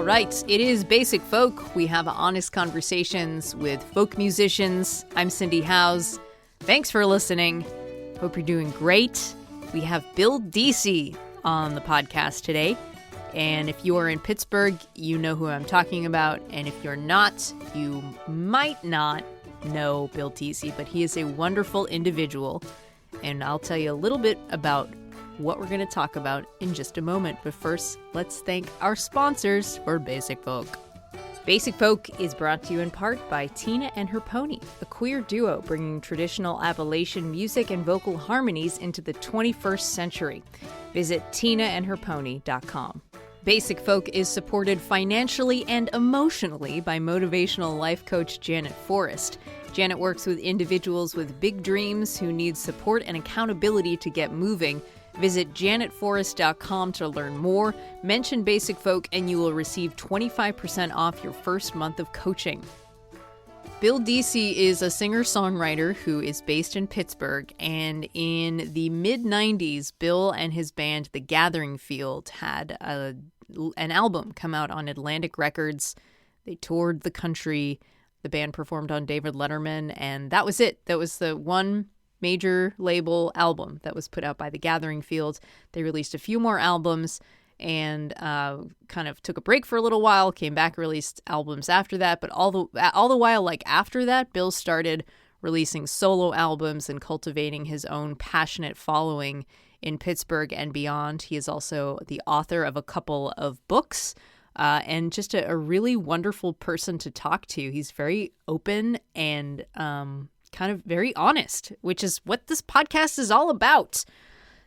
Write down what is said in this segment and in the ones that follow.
All right, it is Basic Folk. We have honest conversations with folk musicians. I'm Cindy Howes. Thanks for listening. Hope you're doing great. We have Bill Deasy on the podcast today. And if you are in Pittsburgh, you know who I'm talking about. And if you're not, you might not know Bill Deasy, but he is a wonderful individual. And I'll tell you a little bit about what we're going to talk about in just a moment. But first, let's thank our sponsors for Basic Folk. Basic Folk is brought to you in part by Tina and Her Pony, a queer duo bringing traditional Appalachian music and vocal harmonies into the 21st century. Visit tinaandherpony.com. Basic Folk is supported financially and emotionally by motivational life coach Janet Forrest. Janet works with individuals with big dreams who need support and accountability to get moving. Visit janetforrest.com to learn more. Mention Basic Folk and you will receive 25% off your first month of coaching. Bill Deasy is a singer-songwriter who is based in Pittsburgh, and in the mid-90s, Bill and his band, The Gathering Field, had an album come out on Atlantic Records. They toured the country. The band performed on David Letterman, and that was it. That was the one major label album that was put out by The Gathering Field. They released a few more albums and kind of took a break for a little while, came back, released albums after that. But all the while, like after that, Bill started releasing solo albums and cultivating his own passionate following in Pittsburgh and beyond. He is also the author of a couple of books and just a really wonderful person to talk to. He's very open and kind of very honest, which is what this podcast is all about.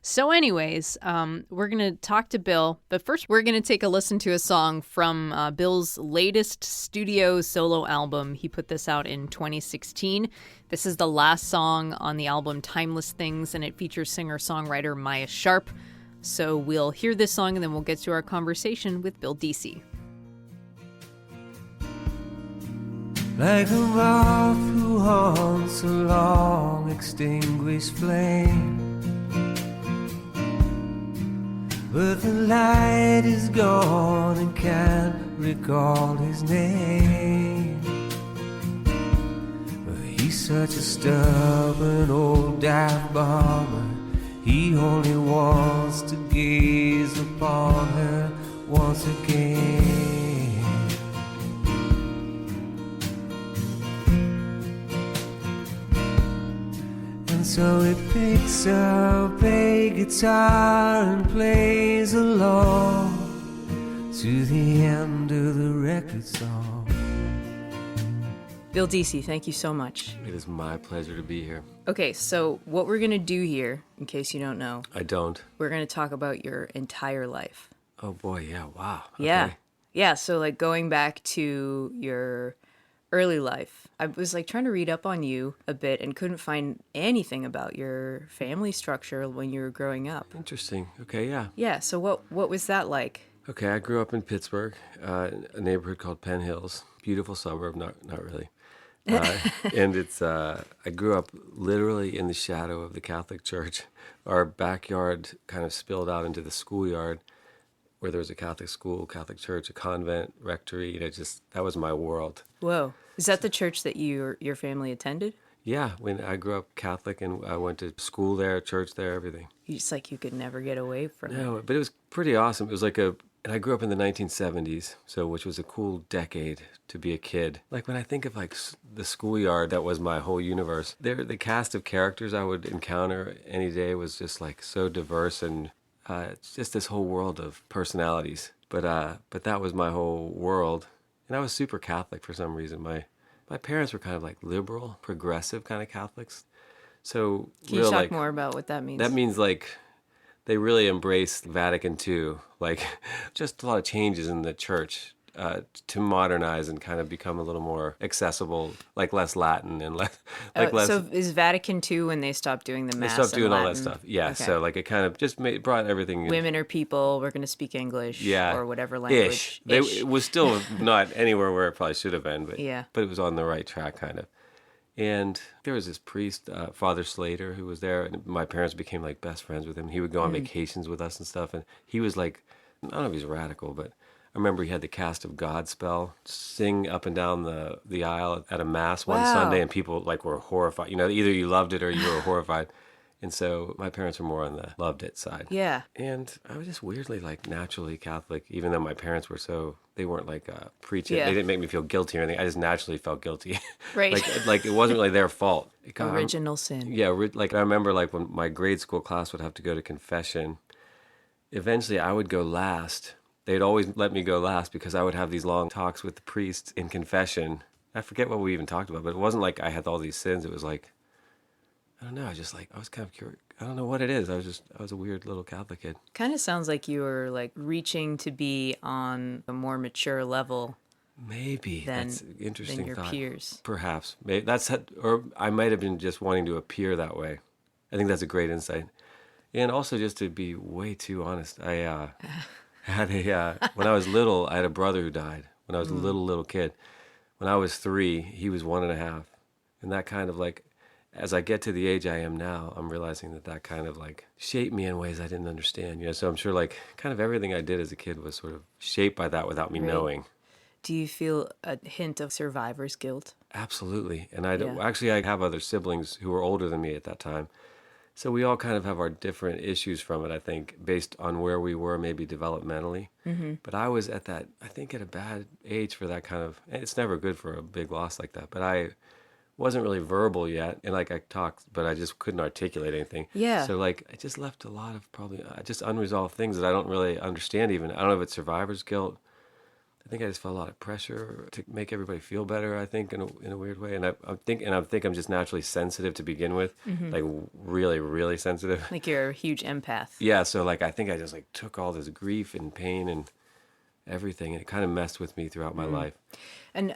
So anyways, we're going to talk to Bill, but first we're going to take a listen to a song from Bill's latest studio solo album. He put this out in 2016. This is the last song on the album Timeless Things, and it features singer-songwriter Maya Sharp. So we'll hear this song and then we'll get to our conversation with Bill Deasy. Like a moth who haunts a long extinguished flame, but the light is gone and can't recall his name. But he's such a stubborn old daft bomber. He only wants to gaze upon her once again. So he picks up a guitar and plays along to the end of the record song. Bill Deasy, thank you so much. It is my pleasure to be here. Okay, so what we're going to do here, in case you don't know. I don't. We're going to talk about your entire life. Oh boy, yeah, wow. Yeah. Okay. Yeah, so like going back to your early life. I was like trying to read up on you a bit and couldn't find anything about your family structure when you were growing up. Interesting. Okay, yeah. Yeah, so what was that like? Okay, I grew up in Pittsburgh, a neighborhood called Penn Hills. Beautiful suburb, not really. And it's I grew up literally in the shadow of the Catholic Church. Our backyard kind of spilled out into the schoolyard where there was a Catholic school, Catholic church, a convent, rectory. That was my world. Whoa. Is that the church that your family attended? Yeah, when I grew up Catholic and I went to school there, church there, everything. It's like you could never get away from it. No, but it was pretty awesome. It was like and I grew up in the 1970s, which was a cool decade to be a kid. Like when I think of like the schoolyard, that was my whole universe. The cast of characters I would encounter any day was just like so diverse, and it's just this whole world of personalities. But that was my whole world. And I was super Catholic for some reason. My parents were kind of like liberal, progressive kind of Catholics. So can you talk more about what that means? That means like they really embraced Vatican II, like just a lot of changes in the church to modernize and kind of become a little more accessible, like less Latin and less. So is Vatican II when they stopped doing the Mass? They stopped doing Latin? all that stuff. Yeah. Okay. So like it kind of just brought everything. Women are people. We're going to speak English. Yeah. Or whatever language. It was still not anywhere where it probably should have been, but yeah. But it was on the right track, kind of. And there was this priest, Father Slater, who was there, and my parents became like best friends with him. He would go on vacations with us and stuff, and he was like, I don't know if he's radical, but I remember he had the cast of Godspell sing up and down the aisle at a mass one Wow. Sunday, and people like were horrified. You know, either you loved it or you were horrified. And so my parents were more on the loved it side. Yeah. And I was just weirdly like naturally Catholic, even though my parents were they weren't like preaching. Yeah. They didn't make me feel guilty or anything. I just naturally felt guilty. Right. like it wasn't really their fault. Original sin. Yeah, like I remember like when my grade school class would have to go to confession, eventually I would go last. They'd always let me go last because I would have these long talks with the priest in confession. I forget what we even talked about, but it wasn't like I had all these sins. It was like, I don't know, I was kind of curious. I don't know what it is. I was a weird little Catholic kid. Kind of sounds like you were like reaching to be on a more mature level. Maybe that's an interesting than your thought. peers. Perhaps or I might have been just wanting to appear that way. I think that's a great insight. And also, just to be way too honest, I had when I was little, I had a brother who died when I was a little kid. When I was 3, he was 1.5, and that kind of like, as I get to the age I am now, I'm realizing that kind of like shaped me in ways I didn't understand. You know, so I'm sure like kind of everything I did as a kid was sort of shaped by that without me knowing. Do you feel a hint of survivor's guilt? Absolutely. And Yeah. actually I have other siblings who were older than me at that time. So we all kind of have our different issues from it, I think, based on where we were maybe developmentally. Mm-hmm. But I was at a bad age for that kind of, it's never good for a big loss like that. But I wasn't really verbal yet. And like I talked, but I just couldn't articulate anything. Yeah. So like I just left a lot of probably just unresolved things that I don't really understand even. I don't know if it's survivor's guilt. I think I just felt a lot of pressure to make everybody feel better, I think, in a weird way. And I think I'm just naturally sensitive to begin with, like really, really sensitive. Like you're a huge empath. Yeah, so like I think I just like took all this grief and pain and everything, and it kind of messed with me throughout my life. And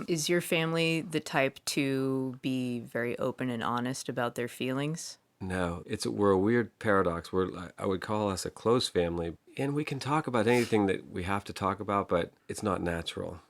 is your family the type to be very open and honest about their feelings? No, we're a weird paradox. I would call us a close family, and we can talk about anything that we have to talk about, but it's not natural.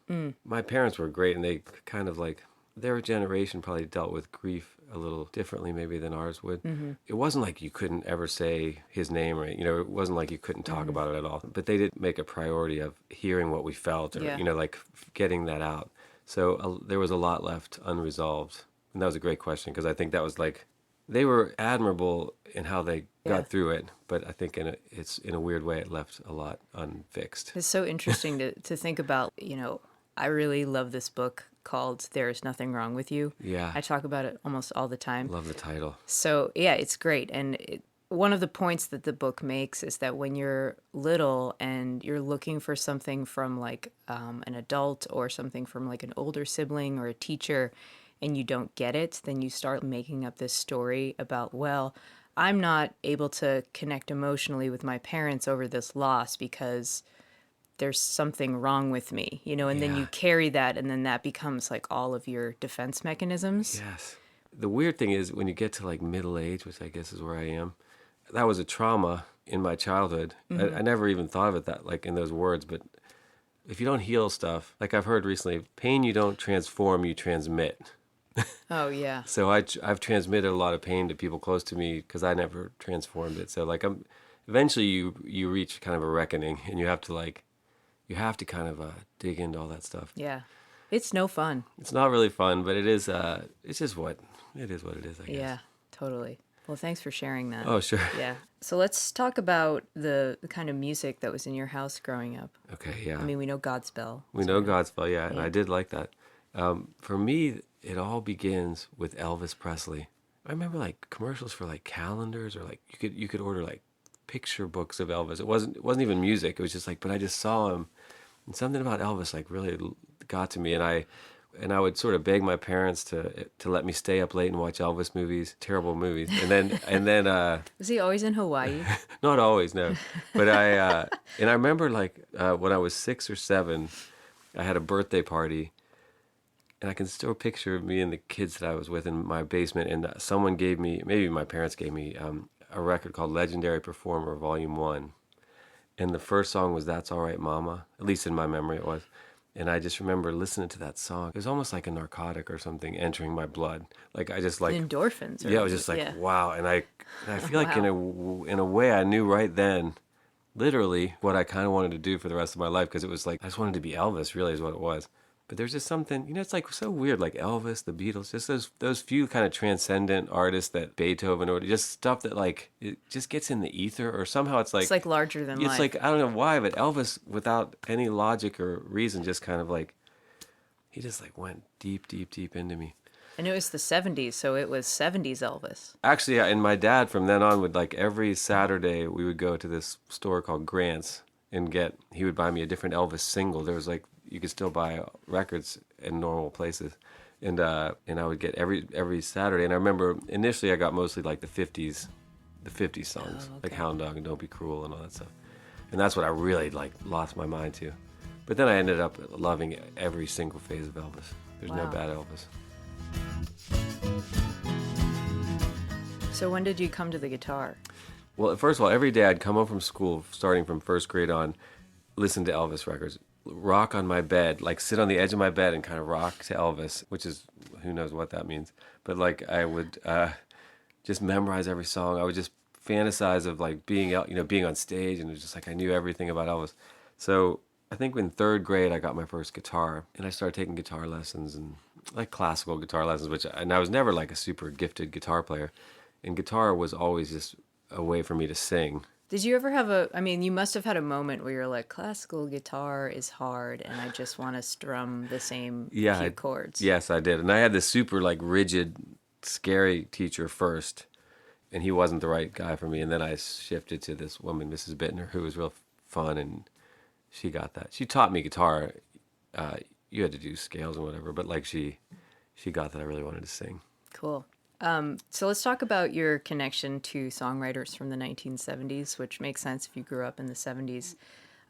My parents were great, and they kind of like, their generation probably dealt with grief a little differently maybe than ours would. It wasn't like you couldn't ever say his name, or, you know, it wasn't like you couldn't talk about it at all. But they did make a priority of hearing what we felt, or, Yeah. you know, like getting that out. So there was a lot left unresolved. And that was a great question, because I think that was like, they were admirable in how they got through it, but I think it's in a weird way it left a lot unfixed. It's so interesting to think about. You know, I really love this book called There Is Nothing Wrong with You. Yeah. I talk about it almost all the time. Love the title. So, yeah, it's great. And one of the points that the book makes is that when you're little and you're looking for something from like an adult or something from like an older sibling or a teacher, and you don't get it, then you start making up this story about, well, I'm not able to connect emotionally with my parents over this loss because there's something wrong with me, you know, and then you carry that, and then that becomes like all of your defense mechanisms. Yes. The weird thing is when you get to like middle age, which I guess is where I am, that was a trauma in my childhood. I never even thought of it that like in those words, but if you don't heal stuff, like I've heard recently, pain you don't transform, you transmit. Oh, yeah. So I've transmitted a lot of pain to people close to me because I never transformed it. So like eventually you reach kind of a reckoning, and you have to kind of dig into all that stuff. Yeah. It's no fun. It's not really fun, but it is. It's just what it is. I guess. Yeah, totally. Well, thanks for sharing that. Oh, sure. Yeah. So let's talk about the kind of music that was in your house growing up. Okay. Yeah. I mean, we know Godspell. We know Godspell. Yeah, and I did like that. For me, it all begins with Elvis Presley. I remember like commercials for like calendars, or like you could order like picture books of Elvis. It wasn't even music. It was just like, but I just saw him, and something about Elvis like really got to me, and I would sort of beg my parents to let me stay up late and watch Elvis movies, terrible movies, and then Was he always in Hawaii? not always, no, but I remember like when I was 6 or 7, I had a birthday party. And I can still picture me and the kids that I was with in my basement, and someone gave me, maybe my parents gave me, a record called Legendary Performer Volume 1. And the first song was That's All Right Mama, at least in my memory it was. And I just remember listening to that song. It was almost like a narcotic or something entering my blood. Like I just like... Endorphins. Yeah, it was just like, wow. And I feel like in a way I knew right then literally what I kind of wanted to do for the rest of my life, because it was like I just wanted to be Elvis, really, is what it was. But there's just something, it's like so weird, like Elvis, the Beatles, just those few kind of transcendent artists, that Beethoven, or just stuff that like it just gets in the ether, or somehow it's like larger than it's life. like I don't know why, but Elvis, without any logic or reason, just kind of like he just like went deep, deep, deep into me. And it was the 70s, so it was 70s Elvis. Actually, and my dad from then on would, like, every Saturday we would go to this store called Grant's and he would buy me a different Elvis single. There was like, you could still buy records in normal places. And I would get every Saturday. And I remember initially I got mostly like the 50s songs, like Hound Dog and Don't Be Cruel and all that stuff. And that's what I really like lost my mind to. But then I ended up loving every single phase of Elvis. There's no bad Elvis. So when did you come to the guitar? Well, first of all, every day I'd come home from school, starting from first grade on, listen to Elvis records, rock on my bed, like sit on the edge of my bed and kind of rock to Elvis, which is, who knows what that means. But like I would just memorize every song. I would just fantasize of like being on stage, and it was just like I knew everything about Elvis. So I think in third grade I got my first guitar, and I started taking guitar lessons, and like classical guitar lessons, and I was never like a super gifted guitar player. And guitar was always just a way for me to sing. Did you ever have you must have had a moment where you're like, classical guitar is hard and I just want to strum the same few chords. Yes, I did. And I had this super like rigid, scary teacher first, and he wasn't the right guy for me. And then I shifted to this woman, Mrs. Bittner, who was real fun, and she got that. She taught me guitar. You had to do scales and whatever, but like she got that I really wanted to sing. Cool. So let's talk about your connection to songwriters from the 1970s, which makes sense if you grew up in the 70s.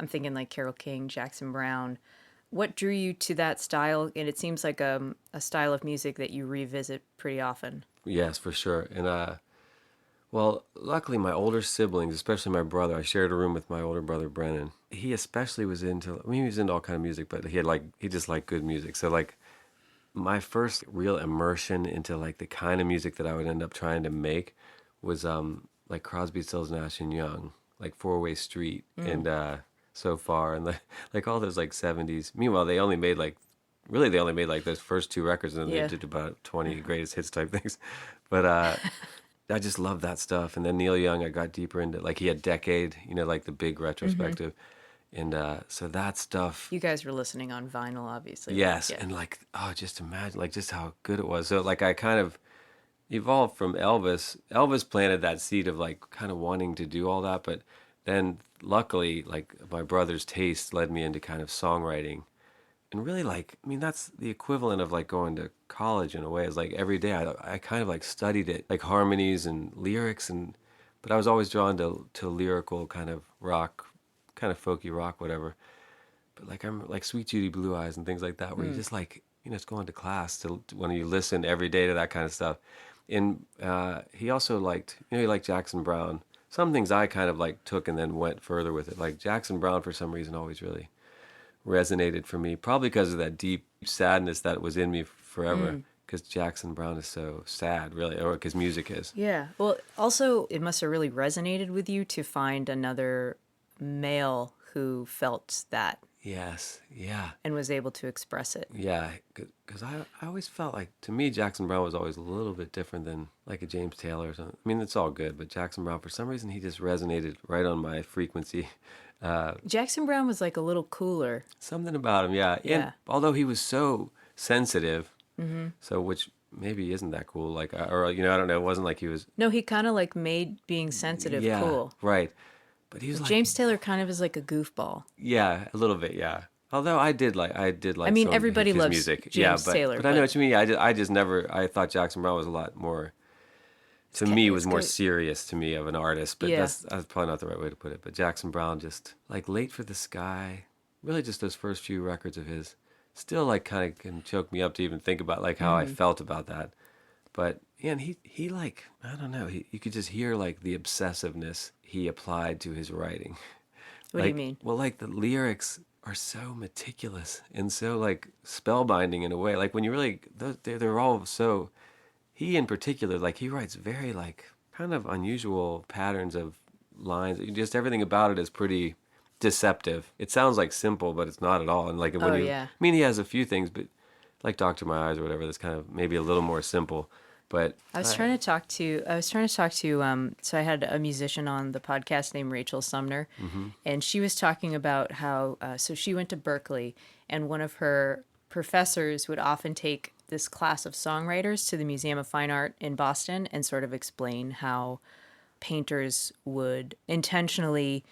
I'm thinking like Carole King, Jackson Browne. What drew you to that style? And it seems like a style of music that you revisit pretty often. Yes, for sure. And well, luckily my older siblings, especially my brother, I shared a room with my older brother Brennan. He especially was into, he was into all kind of music, but he just liked good music. So like my first real immersion into like the kind of music that I would end up trying to make was like Crosby, Stills, Nash and Young, like Four Way Street and So Far, and like all those like 70s. Meanwhile, they only made like those first two records, and then they did about 20 greatest hits type things. But I just loved that stuff. And then Neil Young, I got deeper into, like he had Decade, like the big retrospective. And so that stuff. You guys were listening on vinyl, obviously. Yes, and like, just imagine, like, just how good it was. So like, I kind of evolved from Elvis. Elvis planted that seed of like kind of wanting to do all that, but then luckily, like my brother's taste led me into kind of songwriting, and really like, that's the equivalent of like going to college in a way. It's like every day I kind of like studied it, like harmonies and lyrics, but I was always drawn to lyrical kind of rock, kind of folky rock, whatever. But like I'm like Sweet Judy Blue Eyes and things like that, where you just like, it's going to class to when you listen every day to that kind of stuff. And he also liked, he liked Jackson Browne. Some things I kind of like took and then went further with it. Like Jackson Browne, for some reason, always really resonated for me, probably because of that deep sadness that was in me forever. Because Jackson Browne is so sad, really, or because music is. Yeah. Well, also, it must have really resonated with you to find another male who felt that. Yes, yeah. And was able to express it. Yeah, because I always felt like, to me, Jackson Browne was always a little bit different than like a James Taylor or something. It's all good, but Jackson Browne, for some reason, he just resonated right on my frequency. Jackson Browne was like a little cooler. Something about him, yeah. And although he was so sensitive, so which maybe isn't that cool, like, or, I don't know, it wasn't like he was... No, he kind of like made being sensitive cool. Right. But he was like, James Taylor kind of is like a goofball. Yeah, a little bit, yeah. Although I did like everybody his loves music. James Taylor. But I know what you mean. I just never, I thought Jackson Browne was a lot more, to me, was more serious to me of an artist. But that's probably not the right way to put it. But Jackson Browne, just like Late for the Sky, really just those first few records of his, still like kind of can choke me up to even think about like how I felt about that. But and he like, I don't know, you could just hear like the obsessiveness he applied to his writing. What do you mean? Well, like the lyrics are so meticulous and so like spellbinding in a way. Like when you really, they're all so, he in particular, like he writes very like kind of unusual patterns of lines. Just everything about it is pretty deceptive. It sounds like simple, but it's not at all. And like when yeah. I mean, he has a few things, but like Doctor My Eyes or whatever, that's kind of maybe a little more simple. But I was trying to talk to, so I had a musician on the podcast named Rachel Sumner, and she was talking about how, so she went to Berkeley, and one of her professors would often take this class of songwriters to the Museum of Fine Art in Boston and sort of explain how painters would intentionally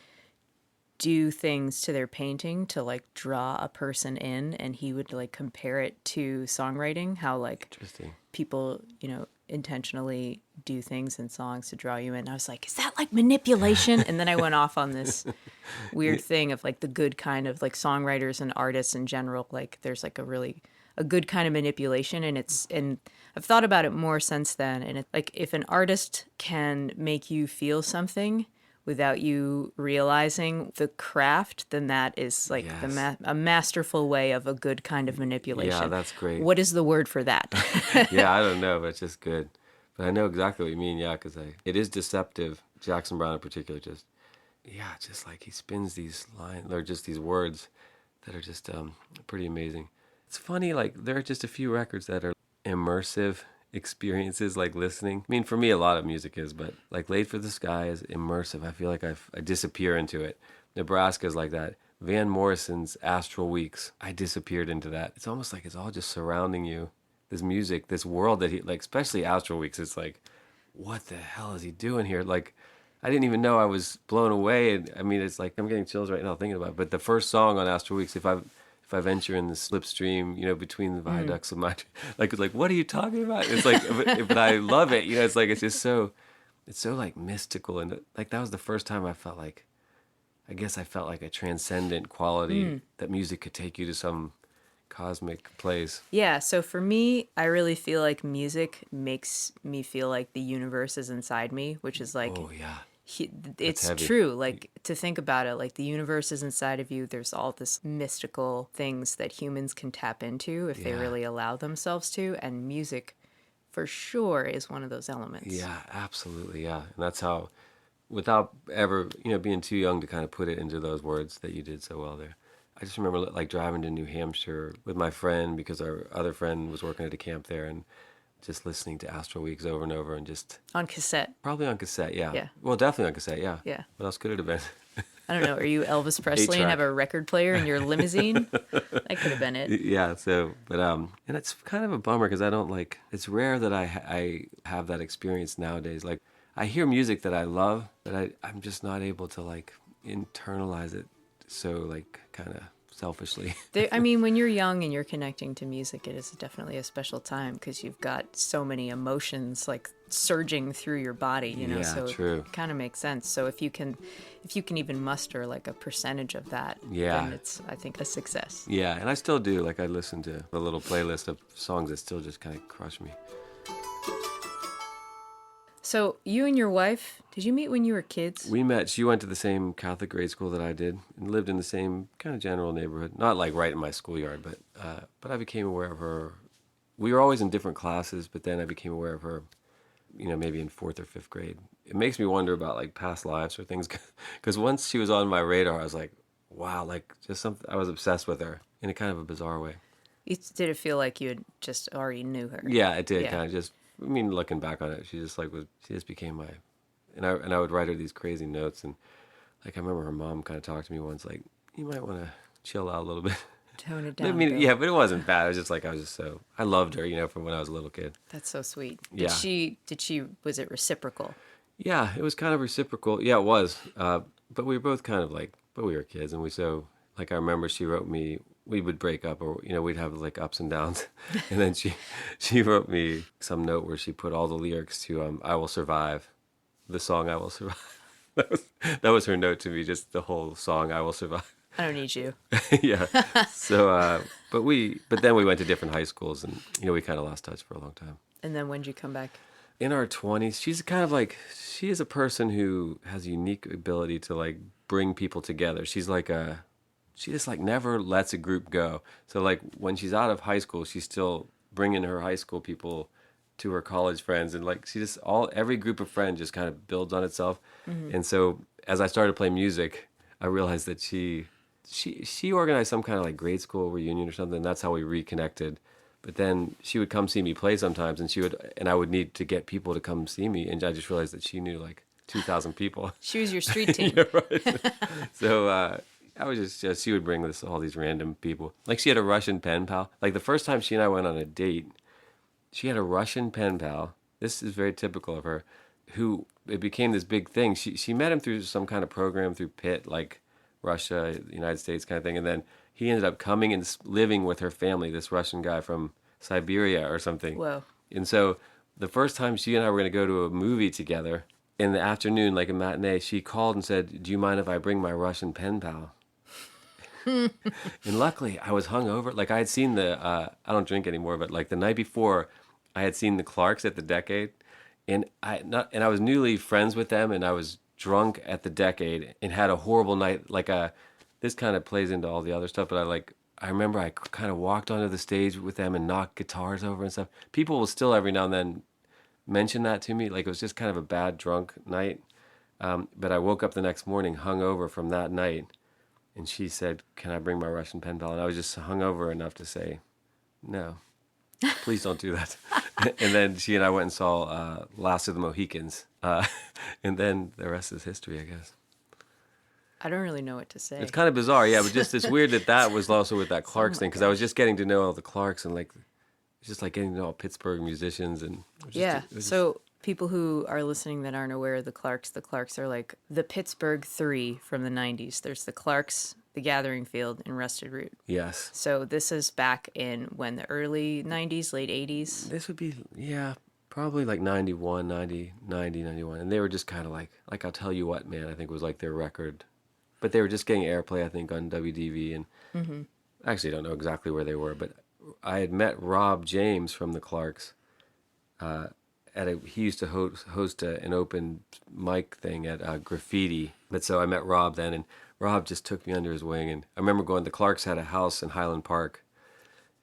do things to their painting to like draw a person in, and he would like compare it to songwriting, how like interesting. people, intentionally do things in songs to draw you in. I was like, is that like manipulation? And then I went off on this weird thing of like the good kind of like songwriters and artists in general. Like there's like a good kind of manipulation, and I've thought about it more since then. And it's like if an artist can make you feel something without you realizing the craft, then that is like a masterful way of a good kind of manipulation. Yeah, that's great. What is the word for that? Yeah, I don't know, but it's just good. But I know exactly what you mean, yeah, because it is deceptive. Jackson Browne in particular, just like he spins these lines, or just these words that are just pretty amazing. It's funny, like there are just a few records that are immersive experiences, like listening. I mean, for me, a lot of music is, but like Late for the Sky is immersive. I feel like I disappear into it. Nebraska is like that. Van Morrison's Astral Weeks, I disappeared into that. It's almost like it's all just surrounding you. This music, this world that he, like, especially Astral Weeks, it's like, what the hell is he doing here? Like, I didn't even know I was blown away. And I mean, it's like, I'm getting chills right now thinking about it. But the first song on Astral Weeks, if I venture in the slipstream, between the viaducts of my, like, it's like, what are you talking about? It's like, but I love it. It's like, it's so like mystical. And like, that was the first time I felt like, I guess I felt like a transcendent quality that music could take you to some cosmic place. Yeah, so for me, I really feel like music makes me feel like the universe is inside me, which is like, oh yeah, it's true. Like to think about it, like the universe is inside of you. There's all this mystical things that humans can tap into if they really allow themselves to, and music for sure is one of those elements. Yeah, absolutely, yeah. And that's how, without ever, being too young to kind of put it into those words that you did so well there. I just remember like driving to New Hampshire with my friend because our other friend was working at a camp there, and just listening to Astral Weeks over and over, and just on cassette. Probably on cassette, yeah. Yeah. Well, definitely on cassette, yeah. Yeah. What else could it have been? I don't know. Are you Elvis Presley and have a record player in your limousine? That could have been it. Yeah. So, but and it's kind of a bummer because I don't like. It's rare that I have that experience nowadays. Like I hear music that I love, but I'm just not able to like internalize it. So like kind of selfishly. I mean, when you're young and you're connecting to music, it is definitely a special time because you've got so many emotions like surging through your body, Yeah, so true. It kind of makes sense. So if you can even muster like a percentage of that, Yeah, then it's, I think, a success. Yeah, and I still do. Like I listen to a little playlist of songs that still just kind of crush me. So you and your wife, did you meet when you were kids? We met. She went to the same Catholic grade school that I did and lived in the same kind of general neighborhood. Not like right in my schoolyard, but I became aware of her. We were always in different classes, but then I became aware of her, maybe in 4th or 5th grade. It makes me wonder about like past lives or things. Because once she was on my radar, I was like, wow, like just something. I was obsessed with her in a kind of a bizarre way. Did it feel like you had just already knew her? Yeah, it did. Yeah. Kind of just. I mean, looking back on it, she just became my, and I would write her these crazy notes, and like I remember her mom kind of talked to me once, like you might want to chill out a little bit. Tone it down. I mean, yeah, but it wasn't bad. It was just like I loved her, from when I was a little kid. That's so sweet. Yeah. Was it reciprocal? Yeah, it was kind of reciprocal. Yeah, it was. But we were both kind of but we were kids, and I remember she wrote me. We would break up, or we'd have like ups and downs, and then she wrote me some note where she put all the lyrics to "I Will Survive," the song "I Will Survive." that was her note to me, just the whole song "I Will Survive." I don't need you. Yeah. So, but then we went to different high schools, and we kind of lost touch for a long time. And then when did you come back? In our 20s, she's kind of like she is a person who has a unique ability to like bring people together. She just like never lets a group go. So like when she's out of high school, she's still bringing her high school people to her college friends, and like she just every group of friends just kind of builds on itself. Mm-hmm. And so as I started playing music, I realized that she organized some kind of like grade school reunion or something. That's how we reconnected. But then she would come see me play sometimes, and I would need to get people to come see me, and I just realized that she knew like 2,000 people. She was your street team. Yeah, right. So I was just she would bring all these random people. Like she had a Russian pen pal. Like the first time she and I went on a date, she had a Russian pen pal. This is very typical of her. Who it became this big thing. She met him through some kind of program through Pitt, like Russia, United States kind of thing, and then he ended up coming and living with her family, this Russian guy from Siberia or something. Whoa. And so the first time she and I were going to go to a movie together, in the afternoon, like a matinee, she called and said, "Do you mind if I bring my Russian pen pal?" And luckily, I was hungover. Like I had seen I don't drink anymore, but like the night before, I had seen the Clarks at the Decade, and I was newly friends with them, and I was drunk at the Decade and had a horrible night. This kind of plays into all the other stuff, but I remember I kind of walked onto the stage with them and knocked guitars over and stuff. People will still every now and then mention that to me. Like it was just kind of a bad drunk night. But I woke up the next morning hungover from that night, and she said, "Can I bring my Russian pen pal?" And I was just hungover enough to say, "No, please don't do that." And then she and I went and saw Last of the Mohicans. And then the rest is history, I guess. I don't really know what to say. It's kind of bizarre, yeah, but just it's weird that was also with that Clarks thing, because I was just getting to know all the Clarks, and like it's just like getting to know all Pittsburgh musicians, and So people who are listening that aren't aware of the Clarks are like the Pittsburgh Three from the 90s. There's the Clarks, the Gathering Field, and Rusted Root. Yes. So this is back in when, the early 90s, late 80s? This would be, probably like 91, 90, 91. And they were just kind of like I'll Tell You What, Man, I think was like their record. But they were just getting airplay, I think, on WDV. And I actually don't know exactly where they were, but I had met Rob James from the Clarks. He used to host an open mic thing at Graffiti. But so I met Rob then, and Rob just took me under his wing. And I remember the Clarks had a house in Highland Park,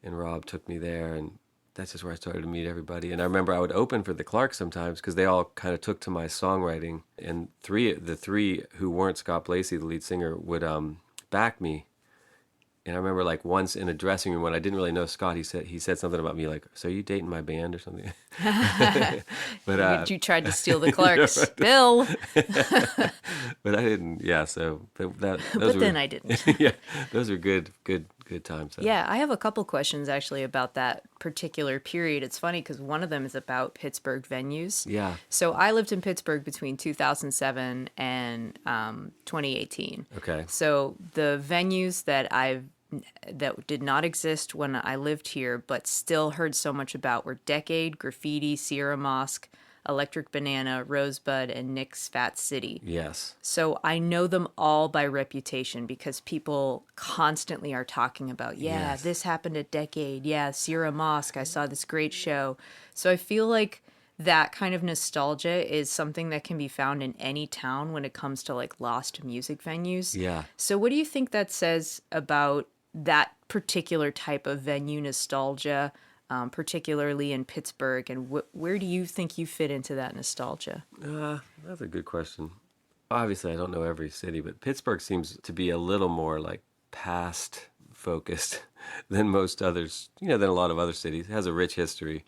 and Rob took me there, and that's just where I started to meet everybody. And I remember I would open for the Clarks sometimes because they all kind of took to my songwriting. And the three who weren't Scott Blacey, the lead singer, would back me. And I remember like once in a dressing room when I didn't really know Scott, he said something about me like, "So are you dating my band or something?" But you tried to steal the Clarks, right. Bill. But I didn't. Yeah. So then I didn't. Yeah, those are good times. So. Yeah, I have a couple questions actually about that particular period. It's funny because one of them is about Pittsburgh venues. Yeah. So I lived in Pittsburgh between 2007 and 2018. Okay. So the venues that did not exist when I lived here, but still heard so much about, were Decade, Graffiti, Sierra Mosque, Electric Banana, Rosebud, and Nick's Fat City. Yes. So I know them all by reputation because people constantly are talking about, this happened at Decade. Yeah, Sierra Mosque, I saw this great show. So I feel like that kind of nostalgia is something that can be found in any town when it comes to like lost music venues. Yeah. So what do you think that says about that particular type of venue nostalgia, particularly in Pittsburgh, and where do you think you fit into that nostalgia? That's a good question. Obviously, I don't know every city, but Pittsburgh seems to be a little more like past focused than most others, than a lot of other cities. It has a rich history.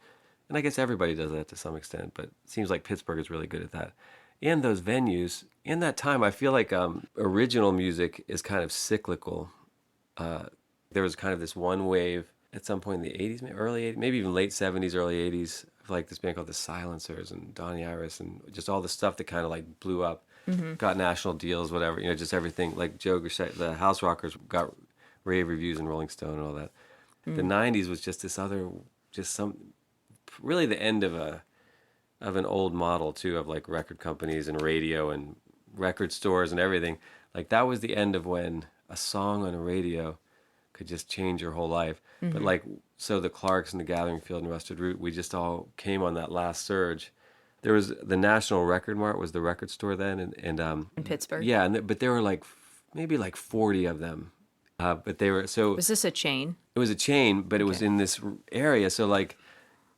And I guess everybody does that to some extent, but it seems like Pittsburgh is really good at that. In those venues, in that time, I feel like original music is kind of cyclical. There was kind of this one wave at some point in the 80s, early 80s, maybe even late 70s, early 80s, of like this band called the Silencers and Donnie Iris and just all the stuff that kind of like blew up, got national deals, whatever, just everything. Like Joe Grishett, the House Rockers got rave reviews in Rolling Stone and all that. The 90s was just this other, really the end of an old model too, of like record companies and radio and record stores and everything. Like that was the end of when a song on a radio could just change your whole life. But like, so the Clarks and the Gathering Field and Rusted Root, we just all came on that last surge. There was the National Record Mart was the record store then, and in Pittsburgh. Yeah, but there were like maybe like 40 of them. But they were so. Was this a chain? It was a chain, but it was in this area. So like,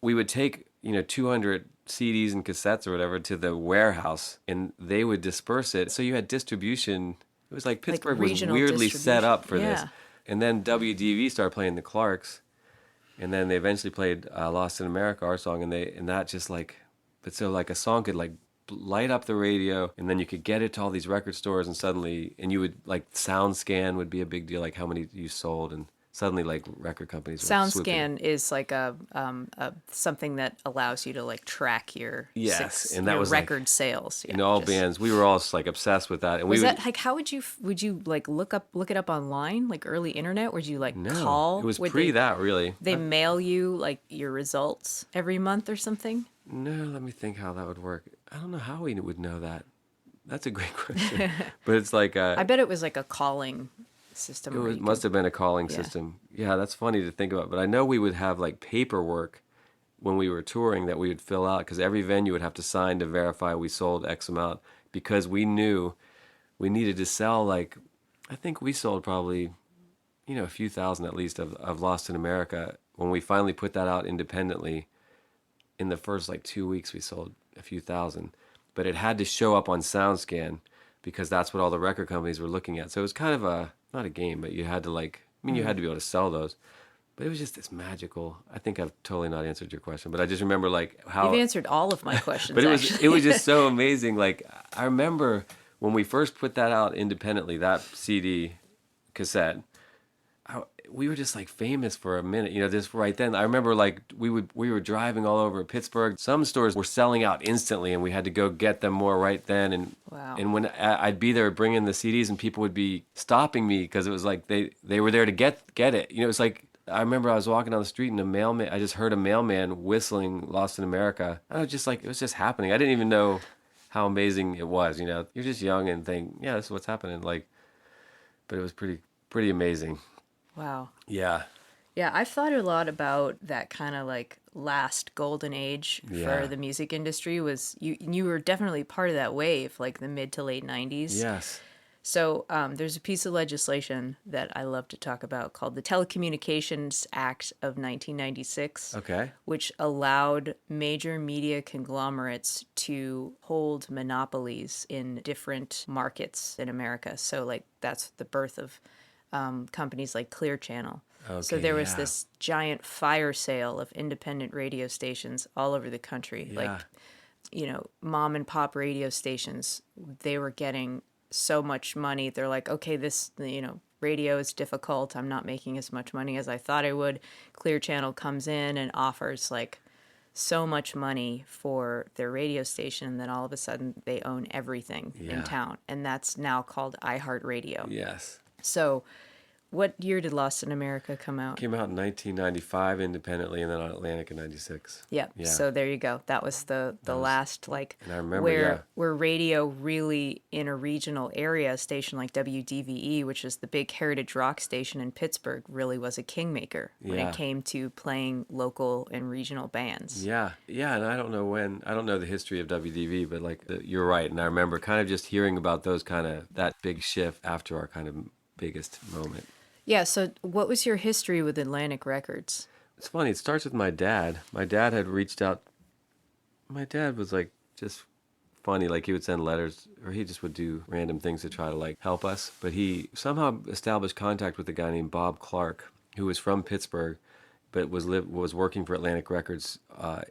we would take 200 CDs and cassettes or whatever to the warehouse, and they would disperse it. So you had distribution. It was like Pittsburgh was regional weirdly set up for this. Yeah. And then WDV started playing the Clarks, and then they eventually played Lost in America, our song, and that just like, but so like a song could like light up the radio, and then you could get it to all these record stores, and suddenly, and you would like sound scan would be a big deal, like how many you sold, and suddenly like record companies were swooping. SoundScan is like a something that allows you to like track your and that your was record like, sales. Yeah, all bands, we were all like obsessed with that. And was we that like how would you like look it up online, like early internet? Would you like call? It was that really. They mail you like your results every month or something? No, let me think how that would work. I don't know how we would know that. That's a great question. But it's like I bet it was like a calling system. It must have been a calling system. Yeah, that's funny to think about. But I know we would have like paperwork when we were touring that we would fill out, because every venue would have to sign to verify we sold X amount, because we knew we needed to sell like, I think we sold probably, a few thousand at least of Lost in America. When we finally put that out independently, in the first like 2 weeks we sold a few thousand. But it had to show up on SoundScan, because that's what all the record companies were looking at. So it was kind of not a game, but you had to you had to be able to sell those. But it was just this magical. I think I've totally not answered your question, but I just remember like how you've answered all of my questions. But it was just so amazing. Like I remember when we first put that out independently, that CD cassette, we were just like famous for a minute, just right then. I remember like we were driving all over Pittsburgh. Some stores were selling out instantly, and we had to go get them more right then. And wow. And when I'd be there bringing the CDs, and people would be stopping me because it was like they were there to get it. It's like I remember I was walking down the street, and I just heard a mailman whistling "Lost in America." And I was just like, it was just happening. I didn't even know how amazing it was. You're just young and think, yeah, this is what's happening. Like, but it was pretty amazing. Wow. Yeah. Yeah, I've thought a lot about that kind of like last golden age for the music industry. Was you were definitely part of that wave, like the mid to late 90s. Yes. So there's a piece of legislation that I love to talk about called the Telecommunications Act of 1996. Okay. Which allowed major media conglomerates to hold monopolies in different markets in America. So like that's the birth of companies like Clear Channel. Okay, so there was this giant fire sale of independent radio stations all over the country. Yeah. Like, mom and pop radio stations, they were getting so much money. They're like, okay, this, radio is difficult. I'm not making as much money as I thought I would. Clear Channel comes in and offers like so much money for their radio station, and then all of a sudden they own everything in town. And that's now called iHeartRadio. Yes. So what year did Lost in America come out? Came out in 1995 independently, and then on Atlantic in 96. Yeah. So there you go. That was the last, like, and I remember, where radio really in a regional area, a station like WDVE, which is the big heritage rock station in Pittsburgh, really was a kingmaker when it came to playing local and regional bands. Yeah. Yeah, and I don't know the history of WDV, but like you're right. And I remember kind of just hearing about that big shift after our kind of biggest moment. Yeah, so what was your history with Atlantic Records? It's funny. It starts with my dad. My dad had reached out. My dad was like just funny. Like he would send letters, or he just would do random things to try to like help us. But he somehow established contact with a guy named Bob Clark, who was from Pittsburgh, but was working for Atlantic Records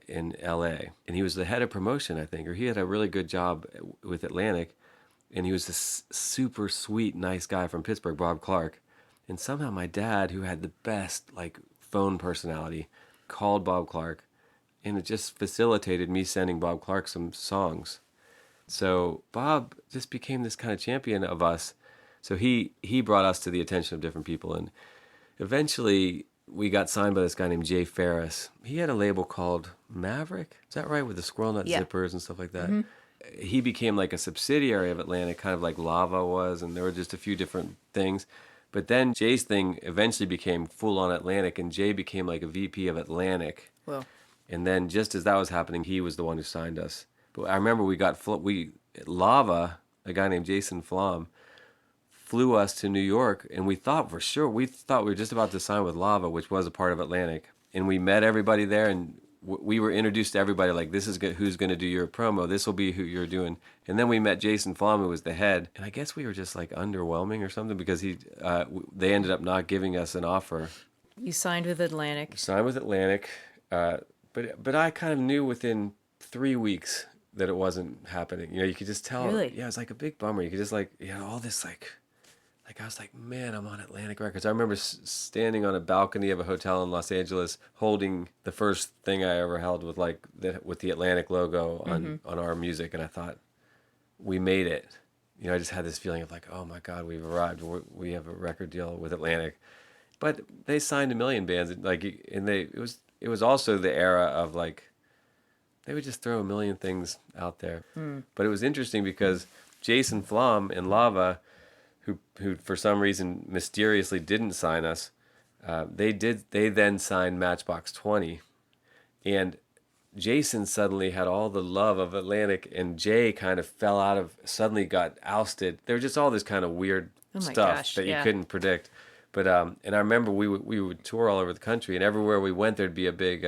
in L.A. And he was the head of promotion, I think, or he had a really good job with Atlantic. And he was this super sweet, nice guy from Pittsburgh, Bob Clark. And somehow my dad, who had the best like phone personality, called Bob Clark, and it just facilitated me sending Bob Clark some songs. So Bob just became this kind of champion of us. So he brought us to the attention of different people, and eventually we got signed by this guy named Jay Ferris. He had a label called Maverick. Is that right? With the squirrel nut zippers and stuff like that. Mm-hmm. He became like a subsidiary of Atlantic, kind of like Lava was, and there were just a few different things. But then Jay's thing eventually became full-on Atlantic, and Jay became like a VP of Atlantic. Well, and then just as that was happening, he was the one who signed us. But I remember Lava, a guy named Jason Flom, flew us to New York, and we thought we were just about to sign with Lava, which was a part of Atlantic. And we met everybody there, and we were introduced to everybody, like, this is who's going to do your promo. This will be who you're doing. And then we met Jason Flom, who was the head. And I guess we were just like underwhelming or something because they ended up not giving us an offer. You signed with Atlantic. Signed with Atlantic. But I kind of knew within 3 weeks that it wasn't happening. You could just tell. Really? Yeah, it was like a big bummer. You could just all this like I was like, man, I'm on Atlantic Records. I remember standing on a balcony of a hotel in Los Angeles, holding the first thing I ever held with with the Atlantic logo on our music, and I thought, we made it. I just had this feeling of like, oh my God, we've arrived. We have a record deal with Atlantic, but they signed a million bands. It was also the era of like, they would just throw a million things out there. But it was interesting because Jason Flom and Lava, who for some reason mysteriously didn't sign us, they then signed Matchbox 20, and Jason suddenly had all the love of Atlantic, and Jay kind of suddenly got ousted. There was just all this kind of weird stuff that you couldn't predict. But and I remember we would tour all over the country, and everywhere we went there'd be a big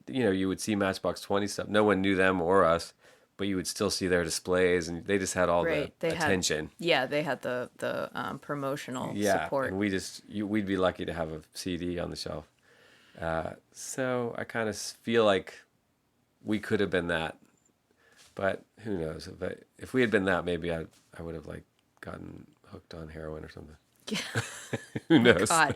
you would see Matchbox 20 stuff. No one knew them or us, but you would still see their displays, and they just had all the attention. They had the promotional support. And we'd be lucky to have a CD on the shelf. So I kind of feel like we could have been that, but who knows? If we had been that, maybe I would have like gotten hooked on heroin or something. Yeah. Who knows? God.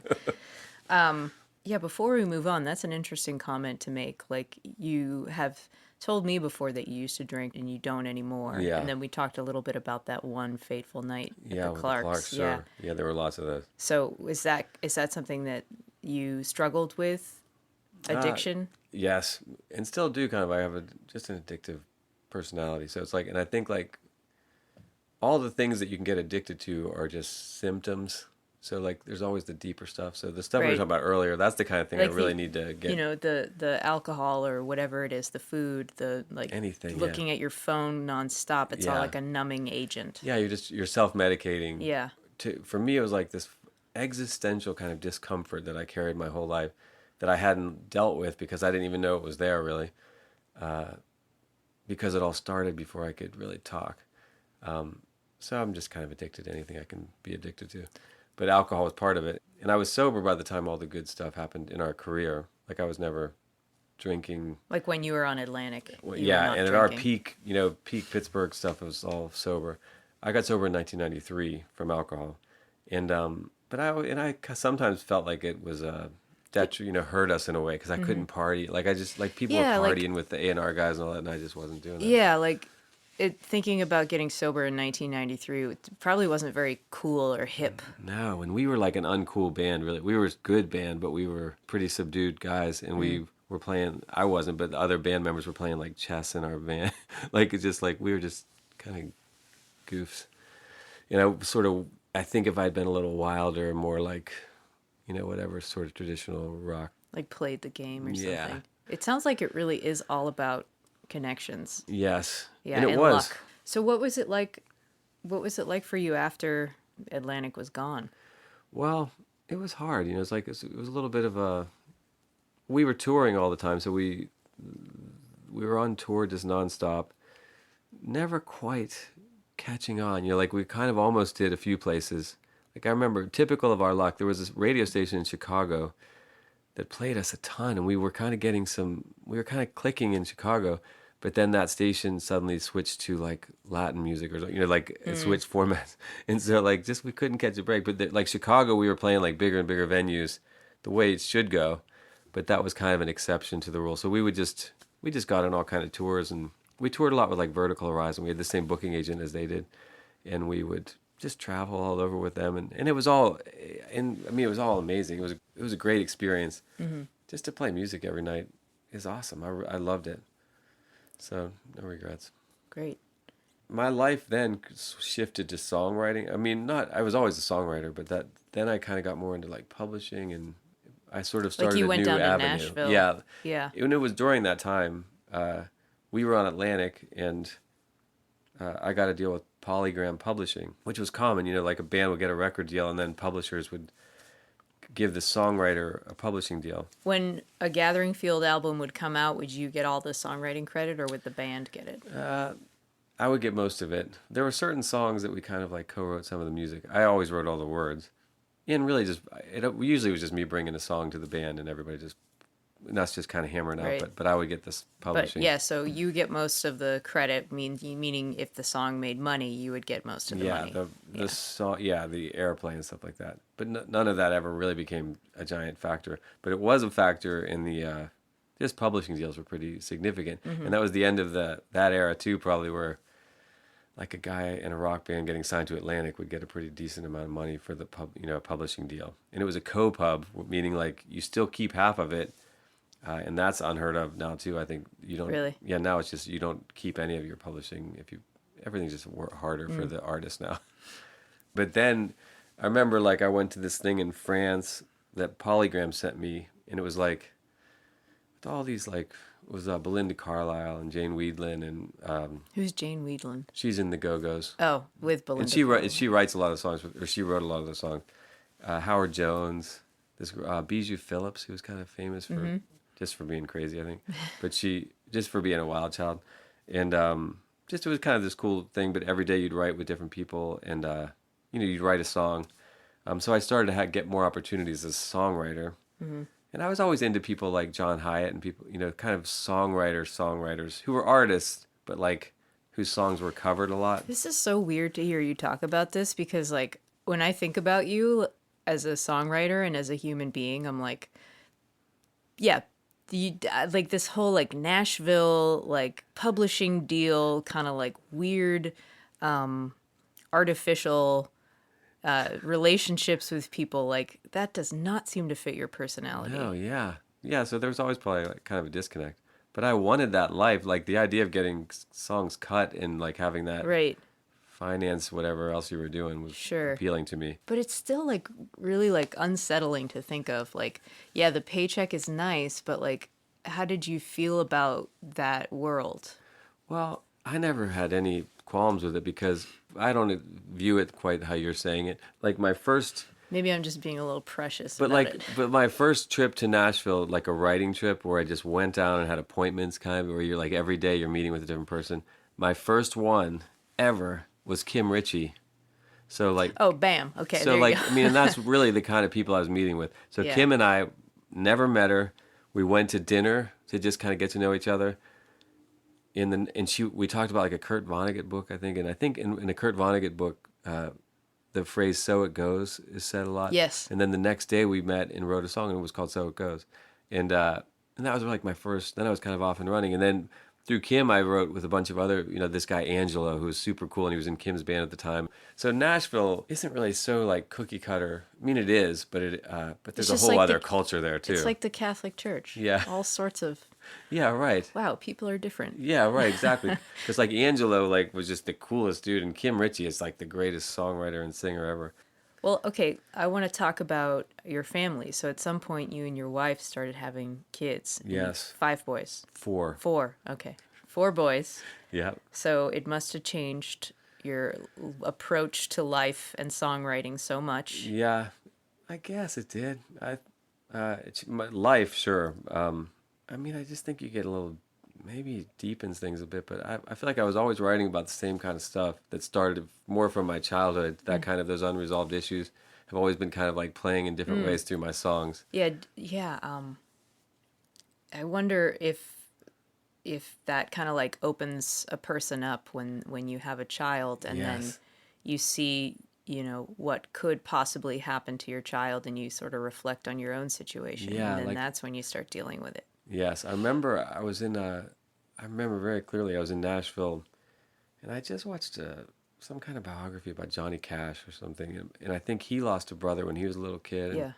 Before we move on, that's an interesting comment to make. Like, you have told me before that you used to drink and you don't anymore. Yeah. And then we talked a little bit about that one fateful night at the with Clarks. The Clarks, sure. Yeah, there were lots of those. So is that something that you struggled with, addiction? Yes, and still do kind of. I have just an addictive personality. So it's like, and I think like all the things that you can get addicted to are just symptoms. So like, there's always the deeper stuff. So the stuff we were talking about earlier, that's the kind of thing like I really need to get. The alcohol or whatever it is, the food, the like anything. Looking at your phone nonstop, it's all like a numbing agent. Yeah, you're self-medicating. Yeah. For me, it was like this existential kind of discomfort that I carried my whole life that I hadn't dealt with because I didn't even know it was there really, because it all started before I could really talk. So I'm just kind of addicted to anything I can be addicted to. But alcohol was part of it. And I was sober by the time all the good stuff happened in our career. Like I was never drinking. Like when you were on Atlantic. And at our peak, peak Pittsburgh stuff, it was all sober. I got sober in 1993 from alcohol. And but I sometimes felt like it was that hurt us in a way because I couldn't party. Like I just like people were partying with the A&R guys and all that, and I just wasn't doing that. Yeah, like thinking about getting sober in 1993, it probably wasn't very cool or hip. No, and we were like an uncool band, really. We were a good band, but we were pretty subdued guys, and we were playing. I wasn't, but the other band members were playing like chess in our band. Like it's just like we were just kind of goofs. I think if I'd been a little wilder, more like, whatever sort of traditional rock. Like played the game or something. Yeah. It sounds like it really is all about connections. Yes. Yeah, and it was. Luck. So what was it like? What was it like for you after Atlantic was gone? Well, it was hard. It was a little bit of a. We were touring all the time, so we were on tour just nonstop. Never quite catching on. we kind of almost did a few places. Like I remember, typical of our luck, there was this radio station in Chicago that played us a ton, and we were kind of clicking in Chicago, but then that station suddenly switched to like Latin music or it switched formats, and so we couldn't catch a break. But Chicago, we were playing like bigger and bigger venues, the way it should go, but that was kind of an exception to the rule. So we just got on all kind of tours, and we toured a lot with like Vertical Horizon. We had the same booking agent as they did, and we would just travel all over with them, and it was all, it was all amazing. It was a great experience. Mm-hmm. Just to play music every night is awesome. I loved it. So no regrets. Great. My life then shifted to songwriting. I was always a songwriter, but then I kind of got more into like publishing, and I sort of started a new avenue. Like you went down to Nashville. Yeah. Yeah. And it was during that time, we were on Atlantic, and I got a deal with Polygram Publishing, which was common. Like a band would get a record deal, and then publishers would give the songwriter a publishing deal. When a Gathering Field album would come out, would you get all the songwriting credit or would the band get it? I would get most of it. There were certain songs that we kind of like co-wrote some of the music. I always wrote all the words. And really just, it usually was just me bringing a song to the band and everybody just, and that's just kind of hammering out. Right. But I would get this publishing. But yeah, so you get most of the credit, meaning if the song made money, you would get most of the money. The song, the airplay and stuff like that. But none of that ever really became a giant factor. But it was a factor in the, just publishing deals were pretty significant. Mm-hmm. And that was the end of that era too, probably, where like a guy in a rock band getting signed to Atlantic would get a pretty decent amount of money for the publishing deal. And it was a co-pub, meaning like you still keep half of it. And that's unheard of now too. I think you don't Really? Yeah, now it's just you don't keep any of your publishing everything's just harder for the artist now. But then I remember like I went to this thing in France that Polygram sent me, and it was like with all these like it was Belinda Carlisle and Jane Wiedlin and Who's Jane Wiedlin? she's in the Go-Go's. Oh, with Belinda. And she writes a lot of songs, or she wrote a lot of the songs. Howard Jones, this Bijou Phillips, who was kind of famous for just for being crazy, I think, but she just for being a wild child, and just it was kind of this cool thing. But every day you'd write with different people, and you'd write a song. So I started to get more opportunities as a songwriter, and I was always into people like John Hyatt and people, kind of songwriters who were artists, but like whose songs were covered a lot. This is so weird to hear you talk about this because, like, when I think about you as a songwriter and as a human being, I'm like, yeah, like this whole like Nashville like publishing deal, kind of like weird, artificial relationships with people, like that does not seem to fit your personality. No, yeah. So there was always probably like kind of a disconnect. But I wanted that life, like the idea of getting songs cut and like having that Right. finance whatever else you were doing was Sure. appealing to me. But it's still like really like unsettling to think of. Like, yeah, the paycheck is nice, but like, how did you feel about that world? Well, I never had any qualms with it because I don't view it quite how you're saying it. Like my first, Maybe I'm just being a little precious but about like, it. but my first trip to Nashville, like a writing trip where I just went down and had appointments, kind of where you're like every day you're meeting with a different person. My first one ever was Kim Ritchie. So like, Oh, bam. Okay. so there you like, go. I mean, and that's really the kind of people I was meeting with. So Yeah. Kim and I never met her. We went to dinner to just kind of get to know each other. We talked about like a Kurt Vonnegut book, I think. And I think in a Kurt Vonnegut book, the phrase "so it goes" is said a lot. Yes. And then the next day we met and wrote a song, and it was called "So It Goes," and that was like my first. Then I was kind of off and running, and then through Kim I wrote with a bunch of other, this guy Angelo who was super cool, and he was in Kim's band at the time. So Nashville isn't really so like cookie cutter. I mean, it is, but there's a just whole like other the- culture there too. It's like the Catholic Church. Yeah. All sorts of, Yeah, right. wow, people are different. Yeah, right, exactly. Because like Angelo like was just the coolest dude, and Kim Ritchie is like the greatest songwriter and singer ever. Well, okay, I want to talk about your family. So at some point, you and your wife started having kids. Yes. 5 boys. 4. 4. Okay. 4 boys. Yeah. So it must have changed your approach to life and songwriting so much. Yeah, I guess it did. It's my life, sure. I mean, I just think you get a little, maybe it deepens things a bit, but I feel like I was always writing about the same kind of stuff that started more from my childhood. That kind of those unresolved issues have always been kind of like playing in different ways through my songs. Yeah, yeah. I wonder if that kind of like opens a person up when you have a child and then Yes. you see, what could possibly happen to your child and you sort of reflect on your own situation. Yeah, And then like- that's when you start dealing with it. Yes, I remember I remember very clearly I was in Nashville, and I just watched some kind of biography about Johnny Cash or something, and I think he lost a brother when he was a little kid. Yeah.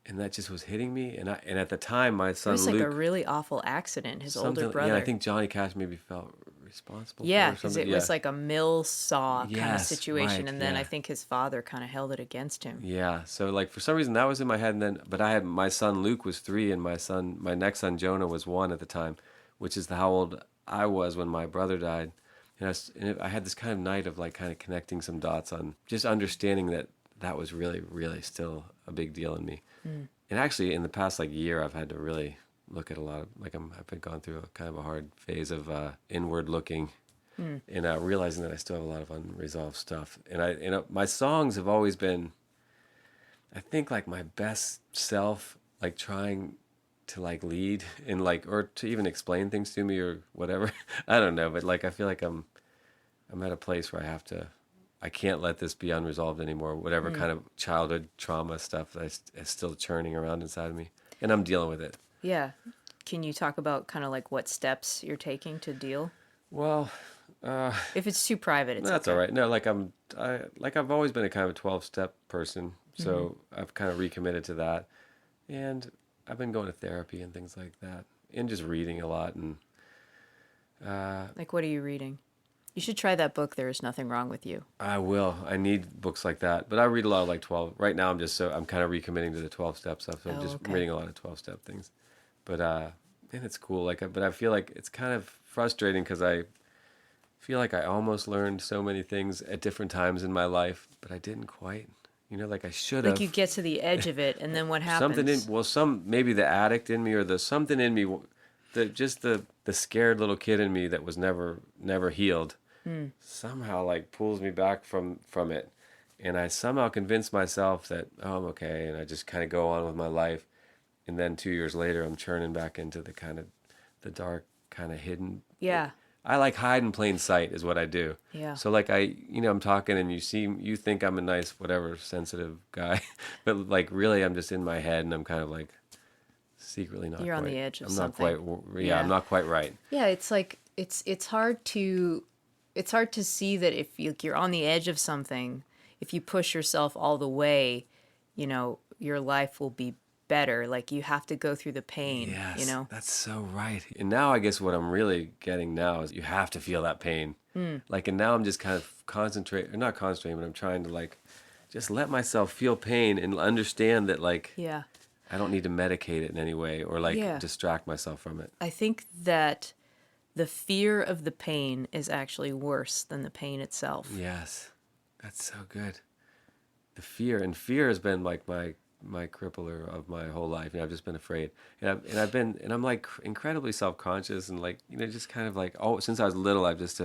And that just was hitting me, and at the time my It son was like Luke, a really awful accident. His older something- brother. Yeah, I think Johnny Cash maybe felt responsible. Yeah, for it or because something. it was like a mill saw kind of Yes, situation, right, and then yeah. I think his father kind of held it against him. Yeah, so like for some reason that was in my head, but I had my son Luke was 3, and my next son Jonah was 1 at the time, which is how old I was when my brother died, and I had this kind of night of like kind of connecting some dots on just understanding that that was really, really still a big deal in me. And actually, in the past like year, I've had to really look at a lot of I've been going through a kind of a hard phase of inward looking, and realizing that I still have a lot of unresolved stuff. And my songs have always been, I think, like my best self, like trying to like lead and like, or to even explain things to me or whatever. I don't know, but like I feel like I'm at a place where I can't let this be unresolved anymore. Whatever kind of childhood trauma stuff that is still churning around inside of me, and I'm dealing with it. Yeah. Can you talk about kind of like what steps you're taking to deal? Well, If it's too private, it's that's okay. all right. No, I've always been a kind of a 12-step person, so I've kind of recommitted to that, and I've been going to therapy and things like that, and just reading a lot. And Like, what are you reading? You should try that book, There Is Nothing Wrong With You. I will. I need books like that, but I read a lot of like 12. Right now, I'm kind of recommitting to the 12-step stuff, so I'm just okay. reading a lot of 12-step things. But and it's cool. But I feel like it's kind of frustrating because I feel like I almost learned so many things at different times in my life, but I didn't quite. Like I should have. Like, you get to the edge of it, and then what happens? Maybe the addict in me or the something in me, the scared little kid in me that was never healed, somehow like pulls me back from it, and I somehow convince myself that, oh, I'm okay, and I just kind of go on with my life, and then 2 years later I'm churning back into the dark, kind of hidden. Yeah. I like hide in plain sight is what I do. Yeah. So like I'm talking and you think I'm a nice, whatever, sensitive guy, but like really I'm just in my head and I'm kind of like secretly not. You're quite, on the edge of I'm something. not quite. Yeah, I'm not quite right. Yeah, it's like it's hard to see that if you're on the edge of something, if you push yourself all the way, your life will be better. Like, you have to go through the pain. Yes, that's so right. And now I guess what I'm really getting now is you have to feel that pain. Like, and now I'm just kind of not concentrating, but I'm trying to like just let myself feel pain and understand that like Yeah. I don't need to medicate it in any way or like Yeah. distract myself from it. I think that the fear of the pain is actually worse than the pain itself. Yes, that's so good. The fear has been like my crippler of my whole life, and I've just been afraid, and I'm like incredibly self-conscious, and like just kind of like, oh, since I was little I've just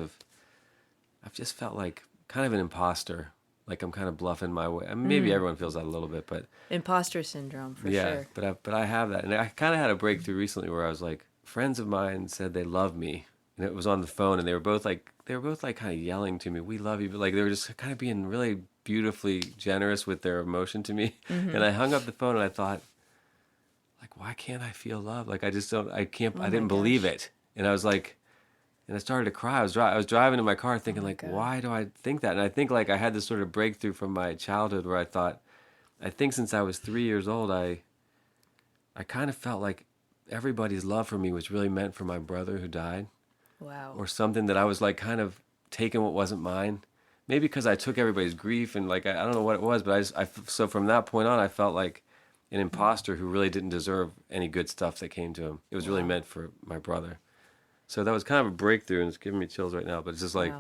felt like kind of an imposter, like I'm kind of bluffing my way. I mean, maybe everyone feels that a little bit, but Imposter syndrome, for yeah, sure. but I have that, and I kind of had a breakthrough recently where I was like, friends of mine said they love me, and it was on the phone, and they were both like kind of yelling to me, "We love you," but like they were just kind of being really beautifully generous with their emotion to me. And I hung up the phone and I thought, like, why can't I feel love? Like, I didn't believe it. And I was like, and I started to cry. I was driving in my car thinking like, why do I think that? And I think like I had this sort of breakthrough from my childhood where I think since I was 3 years old, I kind of felt like everybody's love for me was really meant for my brother who died. Wow. Or something that I was like kind of taking what wasn't mine. Maybe because I took everybody's grief and like I don't know what it was, but so from that point on I felt like an imposter who really didn't deserve any good stuff that came to him. It was really meant for my brother. So that was kind of a breakthrough, and it's giving me chills right now. But it's just like,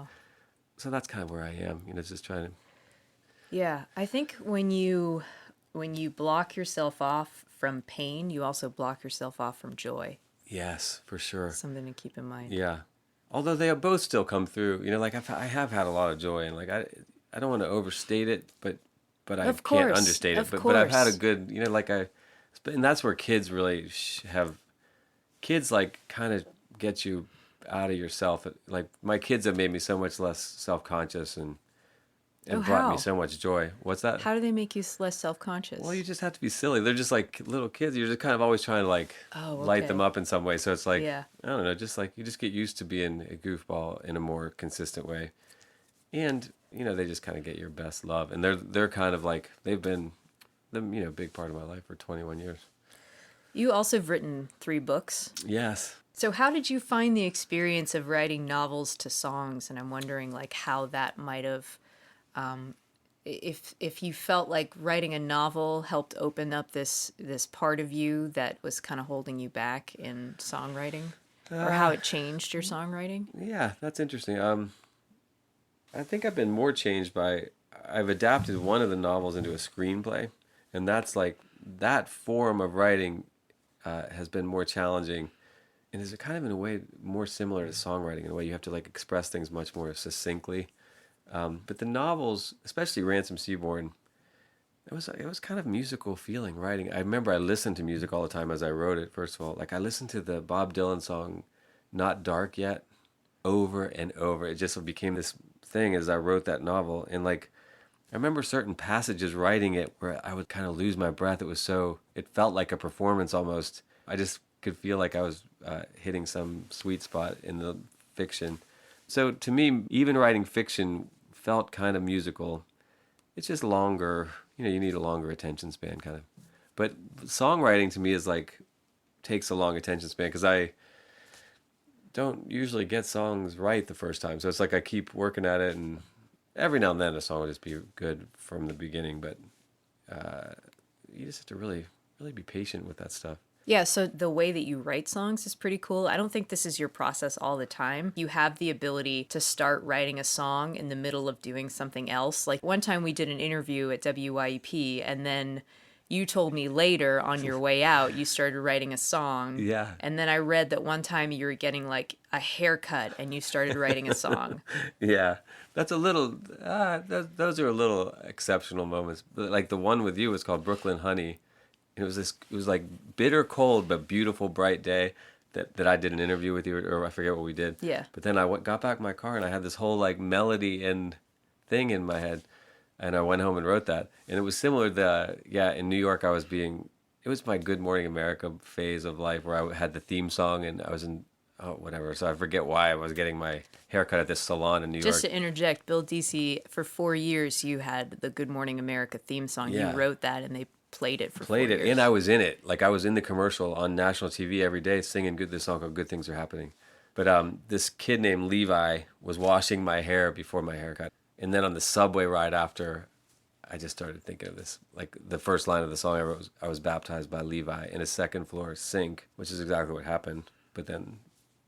so that's kind of where I am. Just trying to. Yeah, I think when you block yourself off from pain, you also block yourself off from joy. Yes, for sure. Something to keep in mind. Yeah. Although they both still come through, like I have had a lot of joy, and like I don't want to overstate it, but I can't understate it. But I've had a good, and that's where kids really kids like kind of get you out of yourself. Like my kids have made me so much less self-conscious and brought me so much joy. What's that? How do they make you less self-conscious? Well, you just have to be silly. They're just like little kids. You're just kind of always trying to like light them up in some way. So it's like, I don't know, just like you just get used to being a goofball in a more consistent way. And, they just kind of get your best love. And they're kind of like, they've been a big part of my life for 21 years. You also have written 3 books. Yes. So how did you find the experience of writing novels to songs? And I'm wondering like how that might have... if you felt like writing a novel helped open up this part of you that was kind of holding you back in songwriting, or how it changed your songwriting. Yeah, that's interesting. I think I've been more changed by I've adapted one of the novels into a screenplay, and that's like that form of writing has been more challenging, and is kind of in a way more similar to songwriting in a way you have to like express things much more succinctly. But the novels, especially Ransom Seaborn, it was kind of musical feeling writing. I remember I listened to music all the time as I wrote it. First of all, like I listened to the Bob Dylan song "Not Dark Yet" over and over. It just became this thing as I wrote that novel. And like I remember certain passages writing it where I would kind of lose my breath. It felt like a performance almost. I just could feel like I was hitting some sweet spot in the fiction. So to me, even writing fiction felt kind of musical. It's just longer, you need a longer attention span kind of. But songwriting to me is like, takes a long attention span because I don't usually get songs right the first time. So it's like I keep working at it, and every now and then a song will just be good from the beginning. But you just have to really, really be patient with that stuff. Yeah, so the way that you write songs is pretty cool. I don't think this is your process all the time. You have the ability to start writing a song in the middle of doing something else. Like one time we did an interview at WYEP, and then you told me later on your way out, you started writing a song. Yeah. And then I read that one time you were getting like a haircut and you started writing a song. Yeah. That's a little, those are a little exceptional moments. But like the one with you was called Brooklyn Honey. It was like bitter cold but beautiful bright day that I did an interview with you, or I forget what we did. Yeah. But then I got back in my car and I had this whole like melody and thing in my head, and I went home and wrote that. And it was similar in New York it was my Good Morning America phase of life where I had the theme song and I was in whatever. So I forget why I was getting my haircut at this salon in New York. Just to interject, Bill Deasy, for 4 years you had the Good Morning America theme song. Yeah. You wrote that and they played it for 4 years. And I was in it. Like I was in the commercial on national TV every day singing this song called Good Things Are Happening. But this kid named Levi was washing my hair before my haircut. And then on the subway ride after, I just started thinking of this. Like the first line of the song I wrote was, I was baptized by Levi in a second floor sink, which is exactly what happened. But then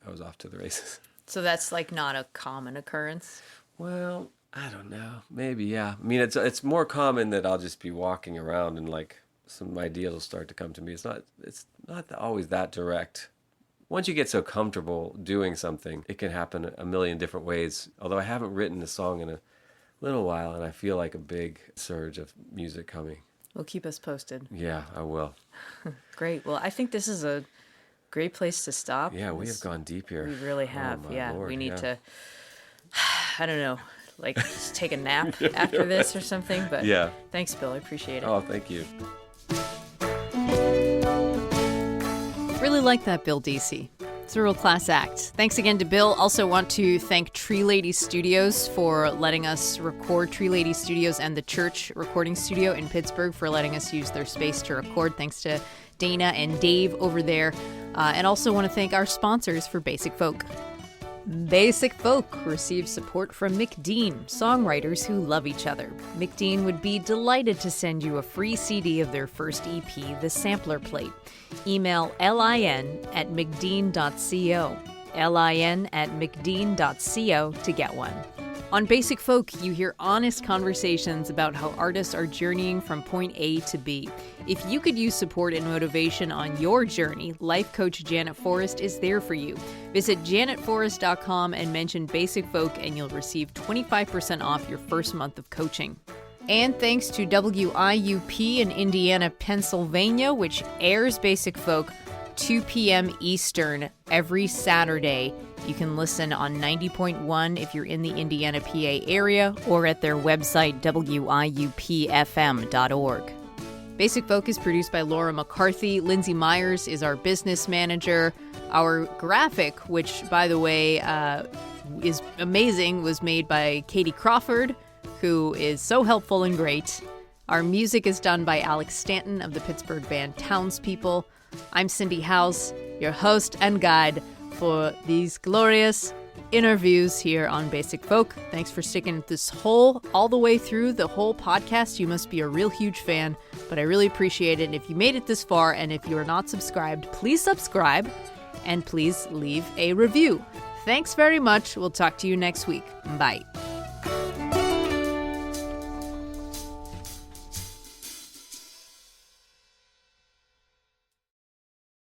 I was off to the races. So that's like not a common occurrence? Well, I don't know. Maybe, yeah. I mean, it's more common that I'll just be walking around and like some ideas will start to come to me. It's not always that direct. Once you get so comfortable doing something, it can happen a million different ways. Although I haven't written a song in a little while, and I feel like a big surge of music coming. Well, keep us posted. Yeah, I will. Great. Well, I think this is a great place to stop. Yeah, we have gone deep here. We really have. Lord, we need to, I don't know, like just take a nap after this or something. But yeah. Thanks, Bill. I appreciate it. Oh, thank you. Really like that, Bill Deasy. It's a real class act. Thanks again to Bill. Also want to thank Tree Lady Studios for letting us record. Tree Lady Studios and the Church Recording Studio in Pittsburgh for letting us use their space to record. Thanks to Dana and Dave over there. And also want to thank our sponsors for Basic Folk. Basic Folk receives support from Mick Dean, songwriters who love each other. Mick Dean would be delighted to send you a free CD of their first EP, The Sampler Plate. Email lin@mcdean.co, lin@mcdean.co to get one. On Basic Folk, you hear honest conversations about how artists are journeying from point A to B. If you could use support and motivation on your journey, life coach Janet Forrest is there for you. Visit janetforrest.com and mention Basic Folk and you'll receive 25% off your first month of coaching. And thanks to WIUP in Indiana, Pennsylvania, which airs Basic Folk 2 p.m. Eastern every Saturday. You can listen on 90.1 if you're in the Indiana, PA area, or at their website, wiupfm.org. Basic Folk is produced by Laura McCarthy. Lindsay Myers is our business manager. Our graphic, which, by the way, is amazing, was made by Katie Crawford, who is so helpful and great. Our music is done by Alex Stanton of the Pittsburgh band Townspeople. I'm Cindy House, your host and guide for these glorious interviews here on Basic Folk. Thanks for sticking this all the way through the whole podcast. You must be a real huge fan, but I really appreciate it. And if you made it this far, and if you are not subscribed, please subscribe and please leave a review. Thanks very much. We'll talk to you next week. Bye.